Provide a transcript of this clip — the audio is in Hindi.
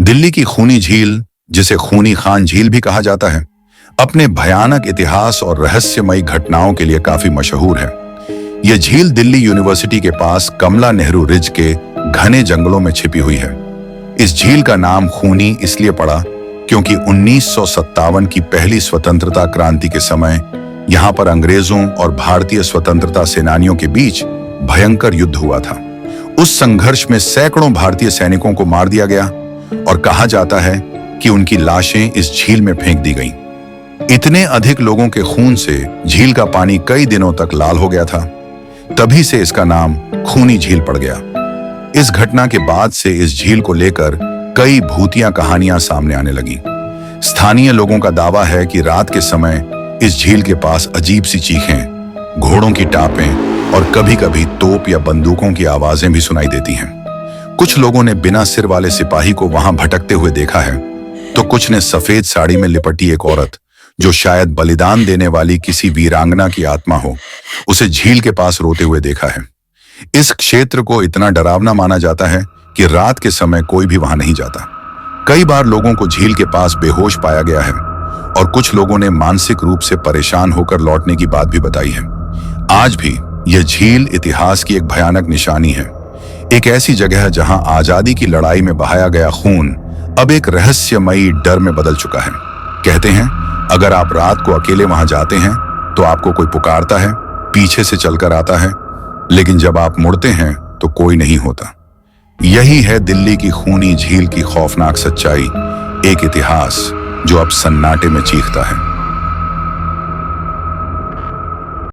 दिल्ली की खूनी झील, जिसे खूनी खान झील भी कहा जाता है, अपने भयानक इतिहास और रहस्यमयी घटनाओं के लिए काफी मशहूर है। यह झील दिल्ली यूनिवर्सिटी के पास कमला नेहरू रिज के घने जंगलों में छिपी हुई है। इस झील का नाम खूनी इसलिए पड़ा क्योंकि 1957 की पहली स्वतंत्रता क्रांति के समय यहाँ पर अंग्रेजों और भारतीय स्वतंत्रता सेनानियों के बीच भयंकर युद्ध हुआ था। उस संघर्ष में सैकड़ों भारतीय सैनिकों को मार दिया गया और कहा जाता है कि उनकी लाशें इस झील में फेंक दी गईं। इतने अधिक लोगों के खून से झील का पानी कई दिनों तक लाल हो गया था। तभी से इसका नाम खूनी झील पड़ गया। इस घटना के बाद से इस झील को लेकर कई भूतिया कहानियां सामने आने लगी। स्थानीय लोगों का दावा है कि रात के समय इस झील के पास अजीब सी चीखें, घोड़ों की टापें और कभी-कभी तोप या बंदूकों की आवाजें भी सुनाई देती हैं। कुछ लोगों ने बिना सिर वाले सिपाही को वहां भटकते हुए देखा है, तो कुछ ने सफेद साड़ी में लिपटी एक औरत, जो शायद बलिदान देने वाली किसी वीरांगना की आत्मा हो, उसे झील के पास रोते हुए देखा है। इस क्षेत्र को इतना डरावना माना जाता है कि रात के समय कोई भी वहां नहीं जाता। कई बार लोगों को झील के पास बेहोश पाया गया है और कुछ लोगों ने मानसिक रूप से परेशान होकर लौटने की बात भी बताई है। आज भी यह झील इतिहास की एक भयानक निशानी है, एक ऐसी जगह जहां आजादी की लड़ाई में बहाया गया खून अब एक रहस्यमयी डर में बदल चुका है। कहते हैं, अगर आप रात को अकेले वहां जाते हैं तो आपको कोई पुकारता है, पीछे से चलकर आता है, लेकिन जब आप मुड़ते हैं तो कोई नहीं होता। यही है दिल्ली की खूनी झील की खौफनाक सच्चाई, एक इतिहास जो अब सन्नाटे में चीखता है।